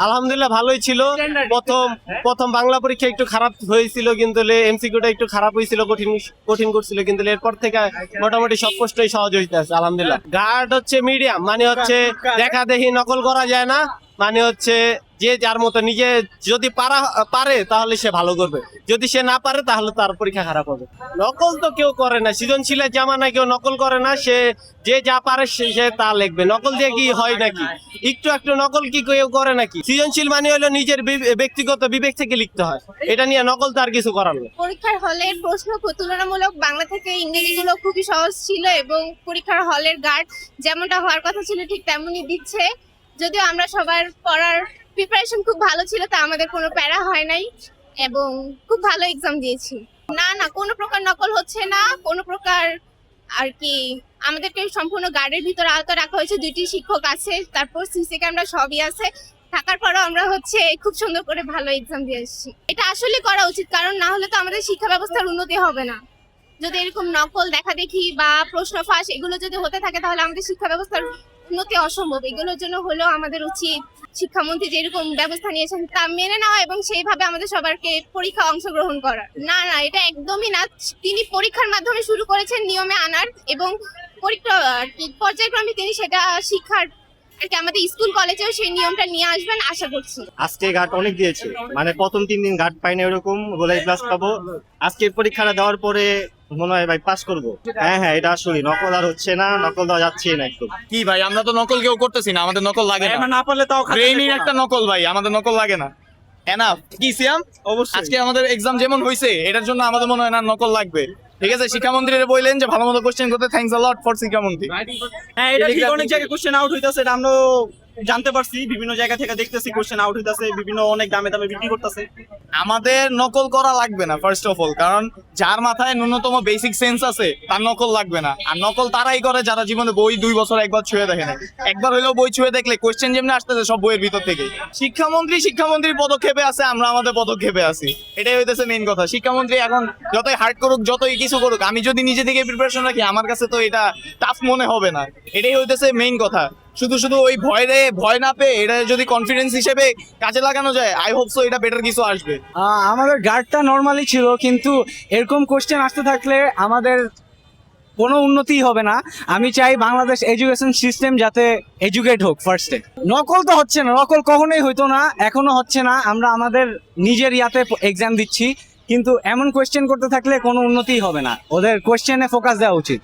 আলহামদুলিল্লাহ ভালোই ছিল। প্রথম প্রথম বাংলা পরীক্ষা একটু খারাপ হয়েছিল, কিন্তু এমসিকিউটা একটু খারাপ হয়েছিল, কঠিন কঠিন করছিল, কিন্তু এরপর থেকে মোটামুটি সব প্রশ্নই সহজ হইতে আছে আলহামদুলিল্লাহ। গার্ড হচ্ছে মিডিয়াম, মানে হচ্ছে দেখা দেখি নকল করা যায় না, মানে হচ্ছে যে যার মতো নিজে যদি পারে তাহলে সে ভালো করবে, যদি সে না পারে তাহলে তার পরীক্ষা খারাপ হবে। নকল তো কেউ করে না, সৃজনশীলের জামানায় কেউ নকল করে না, সে যে যা পারে সে তা লিখবে। নকল দিয়ে কি হয় নাকি? একটু নকল কি কেউ করে নাকি? সৃজনশীল মানে হলো নিজের ব্যক্তিগত বিবেক থেকে লিখতে হয়, এটা নিয়ে নকল তো আর কিছু করার নেই। পরীক্ষার হলের প্রশ্ন তুলনামূলক বাংলা থেকে ইংরেজি গুলো খুবই সহজ ছিল, এবং পরীক্ষার হলের গার্ড যেমনটা হওয়ার কথা ছিল ঠিক তেমনই দিচ্ছে। যদিও আমরা সবার পড়ার প্রিপারেশন খুব ভালো ছিল, তা আমাদের কোনো প্যারা হয় নাই এবং খুব ভালো এক্সাম দিয়েছি। না, কোনো প্রকার নকল হচ্ছে না, কোনো প্রকার আর কি। আমাদেরকে সম্পূর্ণ গার্ডের ভিতরে আওতা রাখা হয়েছে, 2টি শিক্ষক আছে, তারপর সিসি ক্যামেরা সবই আছে। থাকার পরেও আমরা খুব সুন্দর করে ভালো এক্সাম দিয়ে এসেছি। এটা আসলে করা উচিত, কারণ না হলে তো আমাদের শিক্ষা ব্যবস্থার উন্নতি হবে না। যদি এরকম নকল দেখা দেখি বা প্রশ্ন ফাঁস এগুলো যদি হতে থাকে, তাহলে আমাদের শিক্ষা ব্যবস্থার উন্নতি অসম্ভব। এগুলোর জন্য হলেও আমাদের উচিত শিক্ষামন্ত্রী যেরকম ব্যবস্থা নিয়েছেন তা মেনে নেওয়া এবং সেইভাবে আমাদের সবারকে পরীক্ষা অংশগ্রহণ করা। না, এটা একদমই না। তিনি পরীক্ষার মাধ্যমে শুরু করেছেন নিয়মে আনার, এবং পরীক্ষা পর্যায়ক্রমে তিনি সেটা শিক্ষার আর কি আমাদের স্কুল কলেজেও সেই নিয়মটা নিয়ে আসবেন আশা করছি। আজকে ঘাট অনেক দিয়েছে, মানে প্রথম 3 দিন ঘাট পাইনি, ওরকম গোলাই ক্লাস পাবো। আজকে পরীক্ষাটা দেওয়ার পরে মনে হয় ভাই পাস করবো। হ্যাঁ, এটা আসলে নকল আর হচ্ছে না, নকল দেওয়া যাচ্ছে না একটু। কি ভাই, আমরা তো নকল কেউ করতেছি না, আমাদের নকল লাগে না। না পারলে তাও ব্রেইনের একটা নকল ভাই, আমাদের নকল লাগে না। এনাফ কি সিয়াম? অবশ্যই। আজকে আমাদের এক্সাম যেমন হয়েছে এটার জন্য আমাদের মনে হয় না নকল লাগবে। ঠিক আছে, শিক্ষামন্ত্রীরা বললেন যে ভালো মতো কোশ্চেন করতে, থ্যাঙ্কস আ লট ফর শিক্ষামন্ত্রী। হ্যাঁ, এটা ঠিক, অনেক জায়গায় কোশ্চেন আউট হইতাছে, এটা আমরা জানতে পারছি, বিভিন্ন জায়গা থেকে দেখতেছি কোশ্চেন আউট হইতাছে, বিভিন্ন অনেক দামে দামে বিক্রি করতেছে। আমাদের নকল করা লাগবে না ফার্স্ট অফ অল, কারণ যার মাথায় ন্যূনতম বেসিক সেন্স আছে তার নকল লাগবে না। আর নকল তারাই করে যারা জীবনে বই 2 বছর একবার ছুঁয়ে দেখে না। একবার হলেও বই ছুঁয়ে দেখলে কোশ্চেন যেমনি আসতেছে সব বইয়ের ভিতর থেকে। শিক্ষামন্ত্রীর পদক্ষেপে আছে, আমরা আমাদের পদক্ষেপে আছি, এটাই হইতেছে মেইন কথা। শিক্ষামন্ত্রী এখন যতই হার্ড করুক, যতই কিছু করুক, আমি যদি নিজে থেকে প্রিপারেশন রাখি আমার কাছে তো এটা টাফ মনে হবে না। এটাই হইতেছে মেইন কথা। শুধু ওই ভয় না পেয়ে এটা যদি কনফিডেন্স হিসেবে কাজে লাগানো যায়, আই হোপ সো এটা বেটার কিছু আসবে। আমাদের গার্ডটা নর্মালি ছিল, কিন্তু এরকম কোশ্চেন আসতে থাকলে আমাদের কোনো উন্নতি হবে না। আমি চাই বাংলাদেশ এডুকেশন সিস্টেম যাতে এডুকেট হোক ফার্স্টে। নকল তো হচ্ছে না, নকল কখনোই হইতো না, এখনো হচ্ছে না। আমরা আমাদের নিজের ইয়াতে এক্সাম দিচ্ছি, কিন্তু এমন কোশ্চেন করতে থাকলে কোনো উন্নতি হবে না। ওদের কোশ্চেনে ফোকাস দেওয়া উচিত।